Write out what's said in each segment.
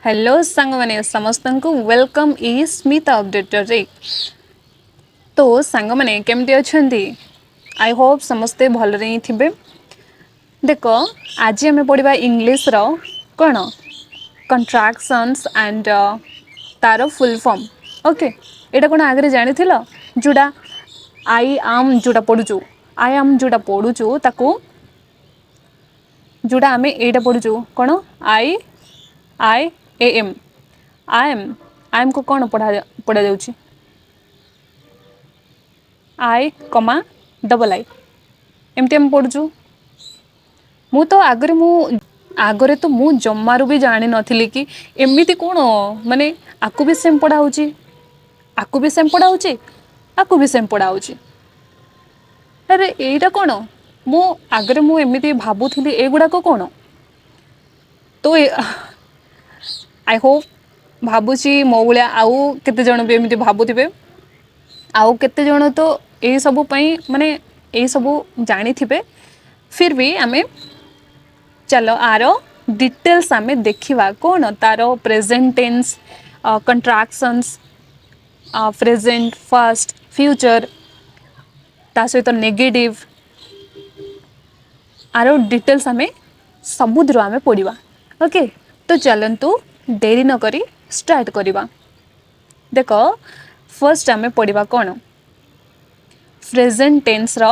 Hello सांग माने समस्त को वेलकम ई स्मिता अपडेटर रे। तो सांग माने केमती अछंती? आई होप समस्ते भल रे थिबे। देखो आज हमें पढ़ा इंग्लिश रो कौन कंट्राक्शंस एंड तार फुल फॉर्म। ओके एटा कौन आगे जानी जोड़ा आई आम जोड़ा पढ़ुचु आई आम जोड़ा पढ़ुचु ताकू जोड़ा आम एटा पढ़ुचु कौन आई आई ए एम आई एम को कौन पढ़ा जाउची आई कमा डबल आई एमती आम पढ़ुचु। मु तो आगरे तो मु जम्मारू भी जानी नथिली कि एमिति कौन माने आकु भी सेम पढ़ा होची आकु भी सेम पढ़ा होची आकु भी सेम पढ़ा होची। अरे एटा कौन मु आगरे मु एमिति भाबुथिली एगुडा को कौन तो आई होप भाबुची मो भलिया आउ केते जण भी एमिति भाबुथिबे आउ केते जण तो ए सब पई माने ए सब जानी थिबे। फिर भी आमे चलो आरो डिटेल्स आमे देखिवा कौन तारो present tense contractions present past future ता सहित नेगेटिव आरो डिटेल्स आमे सबुद्रो आमे पढ़िबा। ओके तो चलंतु देरी न करी स्टार्ट करिबा। देखो फर्स्ट आमे पढ़िबा कौन प्रेजेंट टेंस रो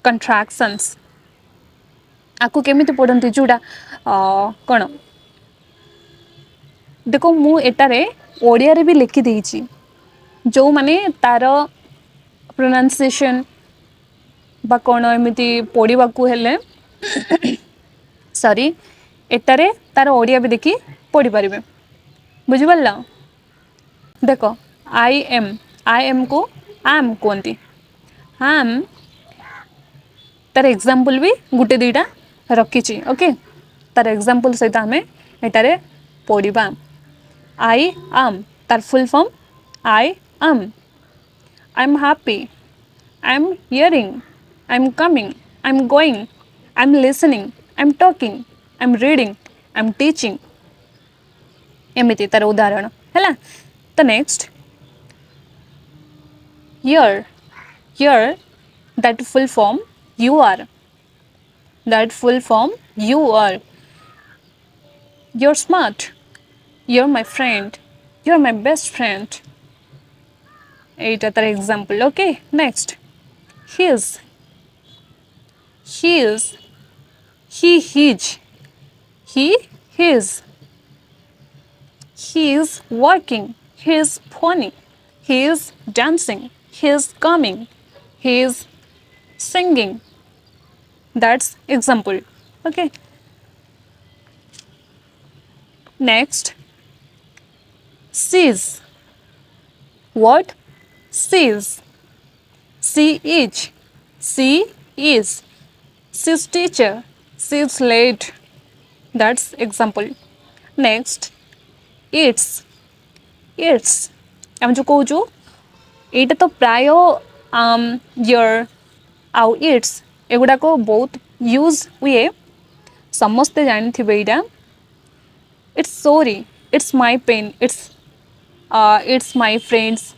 कंट्राक्शंस आकु केमिति पढ़ंती जोड़ा कौन देखो मु एटारे ओडिया रे भी लिखि देइची जो माने तार प्रोनाउंसिएशन बा कौन एमिति पढ़िबा को हेले सॉरी एटारे तार ओडिया भी देखि पढ़ी परिबे बुझि पल्ला। देखो आई एम को आम कोंती आम तार एग्जांपल भी गुटे दीटा रखिची। ओके तार एग्जांपल सहित आमे एटारे पढ़िबा आई आम तार full form I am happy I am hearing I am coming I am going I am listening I am talking I am reading I am teaching एमिति तार उदाहरण हैला। तो next here that full form you are that full form you are you're smart you're my friend you're my best friend eight other example। okay next his he is he his he his he is working he is funny he is dancing he is coming he is singing that's example। okay next sees what sees she is she's teacher she's late that's example। next it's हम जो कहूँ एटा तो प्राय your आउ it's एगुड़ा को बहुत use हुए समस्ते जानी थी बेटा it's sorry it's my pen it's my friends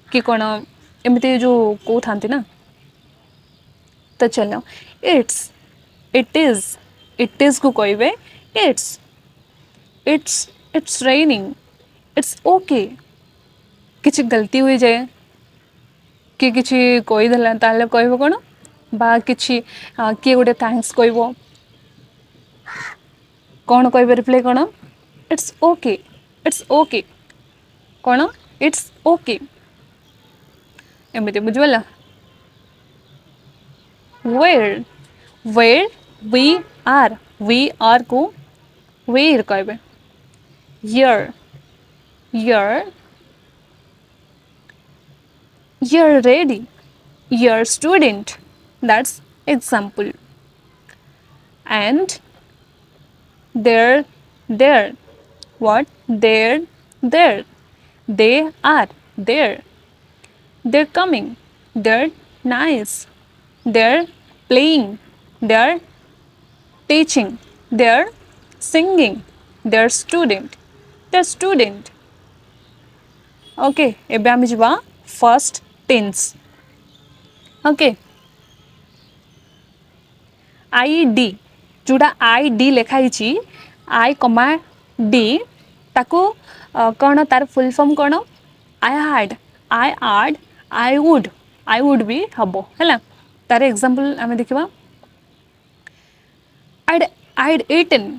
कि कौन एमती जो कौ था ना। तो चलो इट इज को कहबे it's it's it's raining it's okay किसी गलती हुई जाए कि किसी कहीदेला ताले कहब कौन बा किसी किए गोटे थैंक्स कहब कौन कह रिप्लाई कौन इट्स ओके कौन इट्स ओके एमती बुझिगला। वेयर वी आर को वेयर कहबे यर you're ready you're student that's example। and there what there they are there they're coming they're nice they're playing they're teaching they're singing they're student the student. Okay एबे आम जा first tense. Okay I D जोड़ा I D लिखाई आई कमा D ताको कौन तार full form कौन I had I odd I would भी हम है तार एग्जांपल आम देखा आइड इटन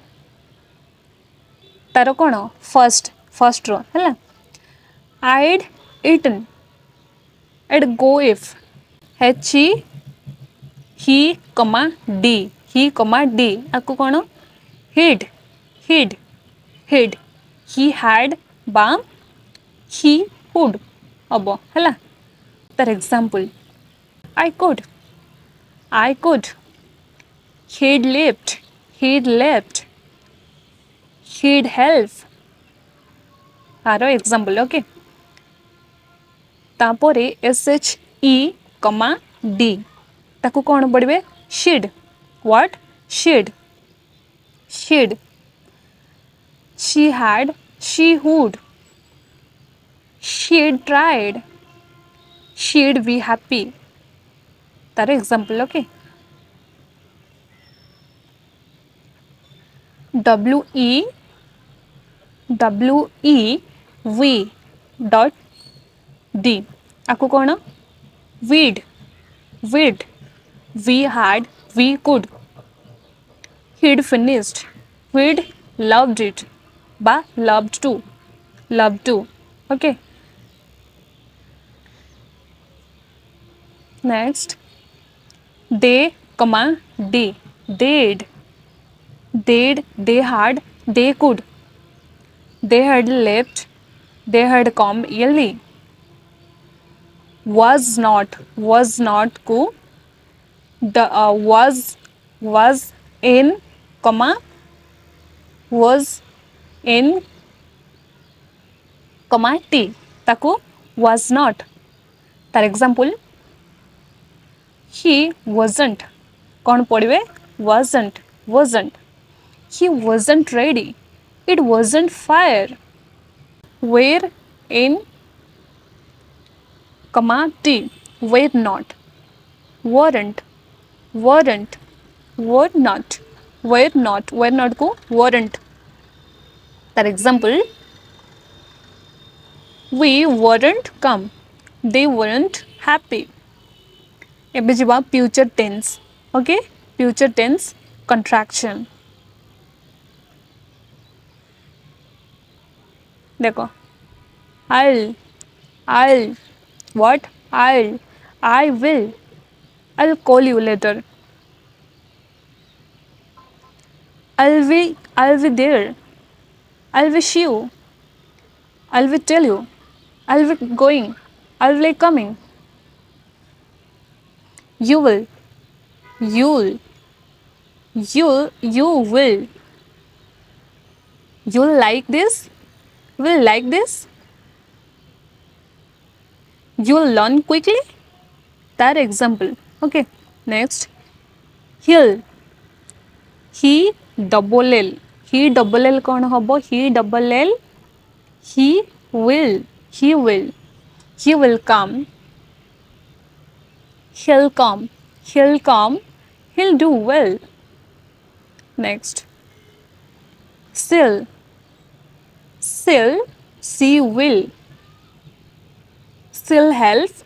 तार कौन फर्स्ट फर्स्ट रो है आइड इटन एड go if H he comma D आपको कौन hid hid hid he had बा ही हुड हम है तार example I could he'd left he'd help आरो एग्जांपल ओके तापरे S H E comma D ताकू कौन पढ़े she'd what she'd she'd she had she would she'd tried she'd be happy तार example okay W E V dot D आपको कौन weed we had we could he'd finished we'd loved it बा love to okay next they comma d they had they could they had left they had come early was not को the was in comma was in comma t ताको was not तार example he wasn't कौन पढ़वे wasn't he wasn't ready it wasn't fire were in comma t were not weren't were not को weren't तार example we weren't come they weren't happy एबे जीवा future tense okay future tense contraction देखो I'll what I will I'll call you later I'll be there I'll wish you I'll be tell you I'll be going I'll be coming you will you'll you will you'll like this will like this you'll learn quickly तार example okay next he'll he double l कौन हम he double l he will come he'll come he'll do well next she will she'll help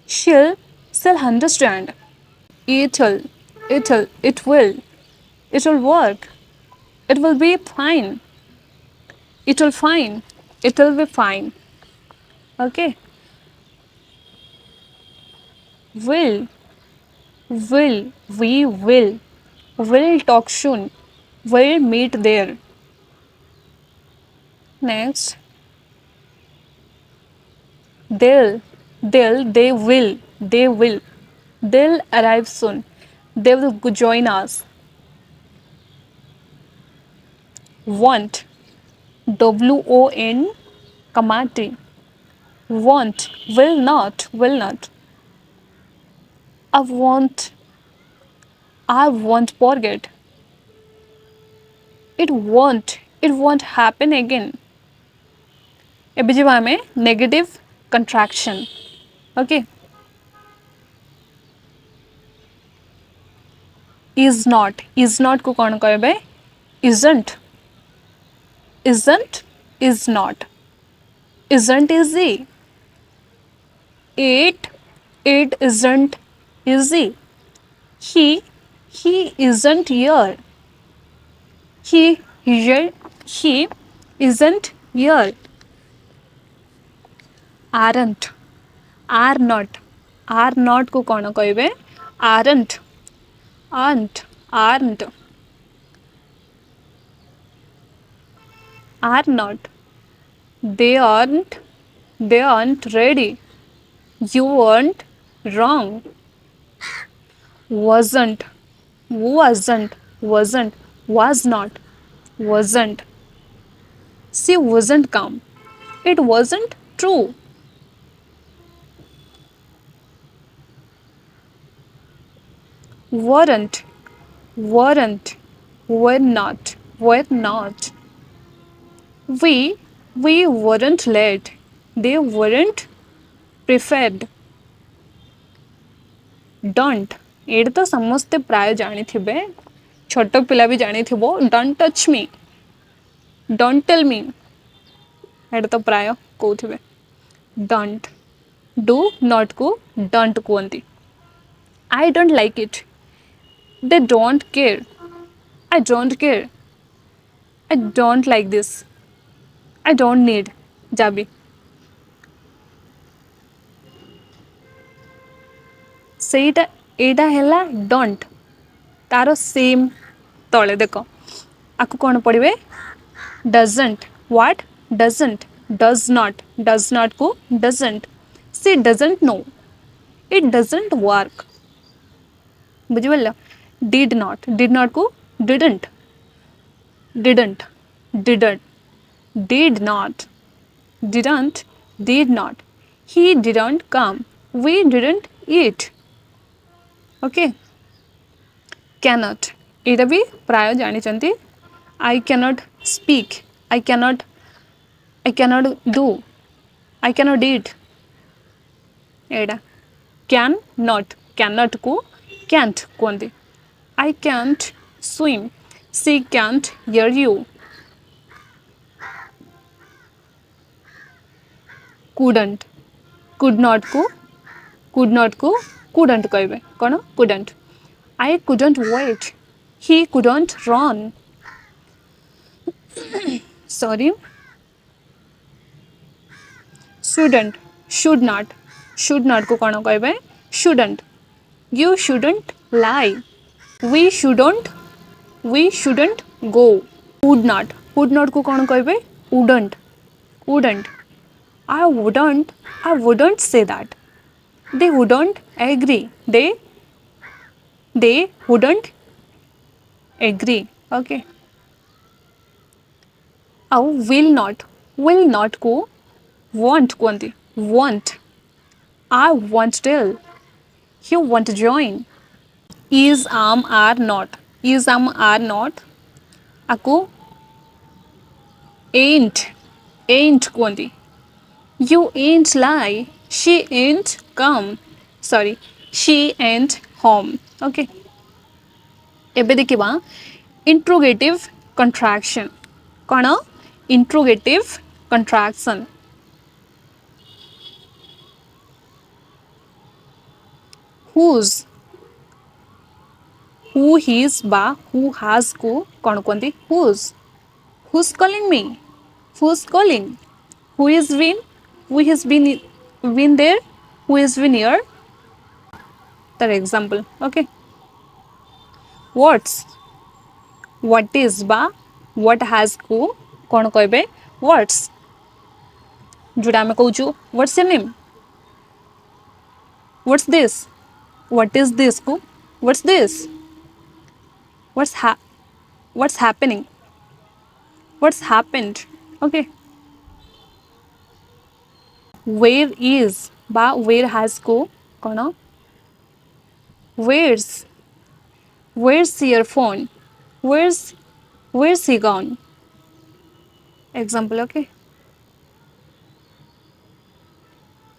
she'll understand it will work it will be fine it will be fine okay will we will talk soon we'll meet there next they will they'll arrive soon they will join us want WON comma T want will not I won't forget it won't happen again एबे जीवा आमे negative कंट्राक्शन okay is not को कौन कहबे isn't isn't is not isn't easy it isn't easy he he isn't here he here he isn't here aren't are not को कौन कहबे aren't are not they aren't ready you weren't wrong wasn't was not wasn't she wasn't calm it wasn't true weren't were not we weren't late they weren't preferred don't एटा तो समस्ते प्राय जानी थिबे छोट पिला भी जानी थिबो don't touch me don't tell me एटा तो प्राय कहउथिबे don't do not को don't कुहंती I don't like it they don't care I don't care I don't like this I don't need जाबी ସେଇଟା ଏଇଟା ହେଲା don't तारो सेम तले देख आकु कौन पढ़िबे doesn't what does not को doesn't she doesn't know it doesn't work बुझिबल did not को didn't didn't did not did not he didn't come we didn't eat okay cannot एटा भी प्राय जानी चंती I cannot speak I cannot do I cannot eat Etah cannot को can't कहंती I can't swim she can't hear you couldn't could not को couldn't कहबे कोन couldn't I couldn't wait he couldn't run sorry should not को कोन कहबे shouldn't you shouldn't lie we shouldn't go would not को कोन कहबे wouldn't I wouldn't say that they wouldn't agree they wouldn't agree okay au will not को want कहंती want I want tell you want to join is are not aku ain't कहंती you ain't lie she ain't come sorry she ain't home okay एबे देखिबा interrogative contraction cone interrogative contraction whose who his बा who has को कोन कहंती who's calling me who's calling who has been there who has been here that example okay what is बा what has को कौन कहबे what's जोड़ा में कहूँ what's your name what's this what is this को what's this what's happening what's happened okay where is बा where has को कौन where's your phone where's he gone example okay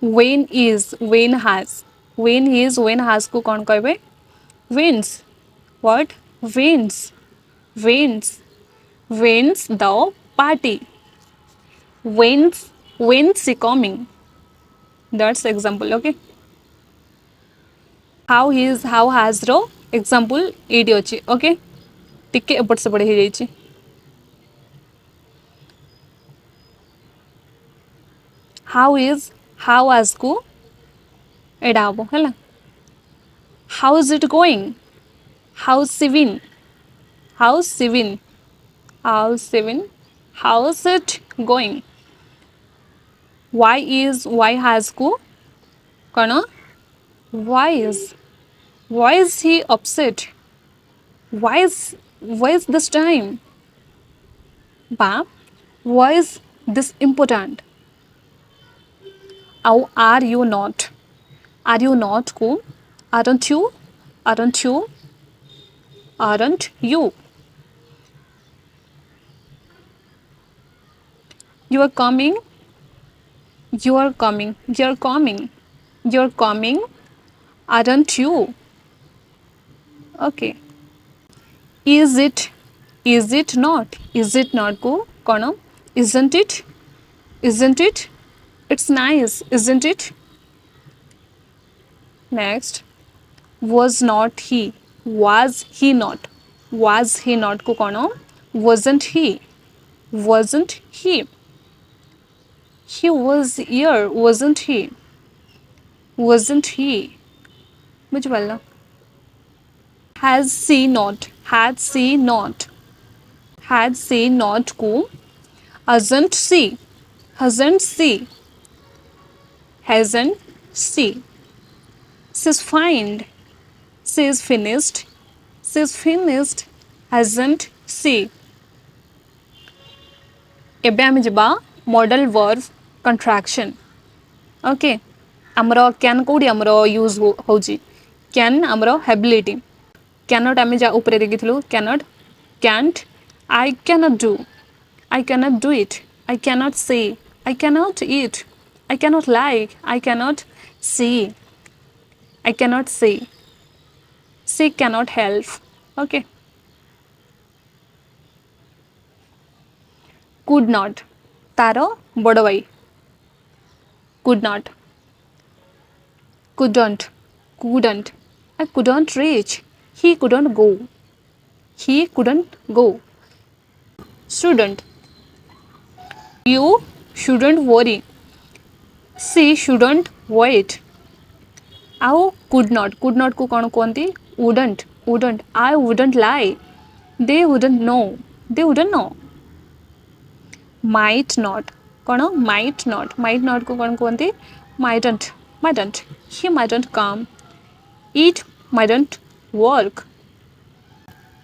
when is when has को कौन कहबे wins what wins the party when's he coming that's example okay how has रो example एडी अछि okay टिके एपट सेपट हो जाइछि how as को एडा हबो हला how is it going how's Sivin how's Sivin how's Sivin how's it going why has को कौन why is he upset why is this time ba why is this important how are you not को aren't you you are coming you're coming aren't you okay is it not को कौन isn't it it's nice isn't it next was he not को कौन wasn't he was here wasn't he बुझिपाल had she not को hasn't she she's finished hasn't she एबे आमे जिबा modal verb contraction okay हमरो can कोडी हमरो यूज होजी कैन हमरो एबिलिटी कैनॉट आमे जा ऊपर देखिथिलु cannot can't I cannot do it I cannot say I cannot eat I cannot like I cannot see I cannot say she cannot help okay could not तारो बड़ भाई could not couldn't I couldn't reach he couldn't go shouldn't you shouldn't worry she shouldn't wait ଆଉ could not को कौन कहती wouldn't I wouldn't lie they wouldn't know might not कौन might not को कौन कहती mightn't he mightn't come it mightn't work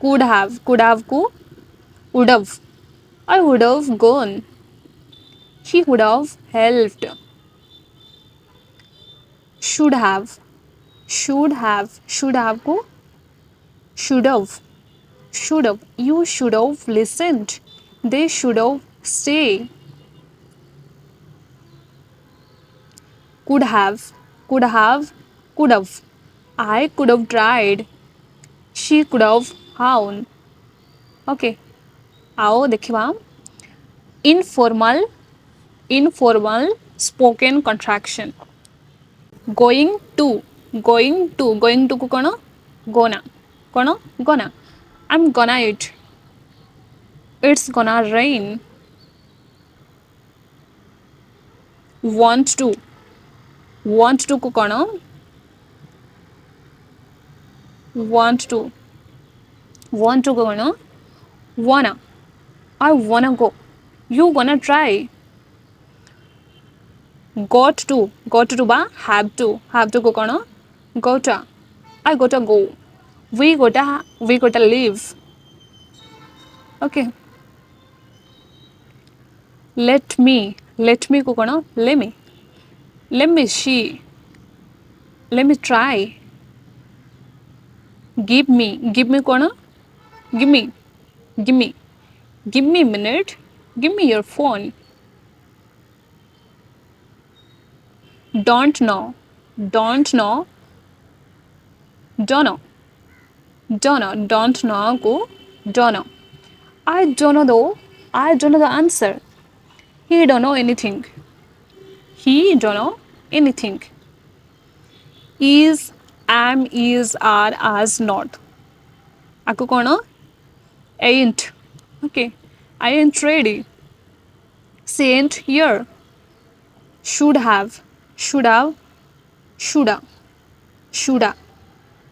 could have को would have I would have gone he would have helped should have को should have you should have listened they should have stayed could have I could have tried she could have found okay आओ देखिबा informal spoken contraction going to को कौन gonna I'm gonna eat it's gonna rain want to को कौन want to को कौन wanna I wanna go you wanna try got to बा have to को कौन gotta I gotta go we gotta leave okay let me को कौन let me see let me try give me कौन give me a minute give me your phone don't know, don't know, don't know, don't know, don't know को don't know. I don't know though, I don't know the answer. He don't know anything, he don't know anything. Is, am, is, are, as, not. आको कौन? Ain't. Okay. I ain't ready. She ain't here. Should have. Should have. Shoulda. Shoulda.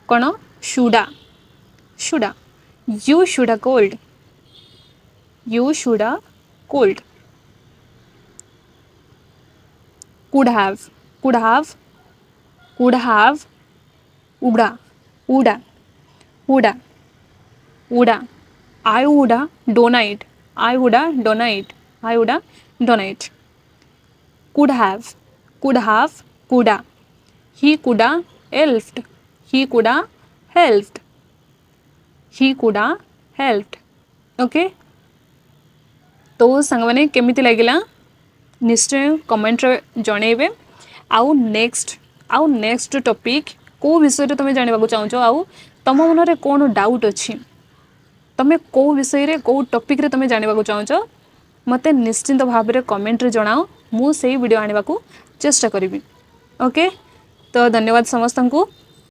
कौन? Shoulda. Shoulda. You shoulda called. You shoulda called. Could have. Could have. Could have. Woulda. Woulda. Woulda. Woulda. I woulda donate. I woulda donate. I woulda donate. Could have. Could have. Coulda. He coulda helped. He coulda helped. He coulda helped. Okay तो सांग मैंने केमिति लगिला निश्चय comment रे जणेबे। आउ next topic को विषय रे तुम जानिबा को चाहछो आउ तम मन रे कोन डाउट अछि तमे को विषय रे को टॉपिक रे तुम जानिबा को चाहछो मते निश्चिंत भाव रे कमेंट रे जणाओ मु सेही वीडियो आनिबा को चेष्टा करिवि। ओके तो धन्यवाद समस्त को।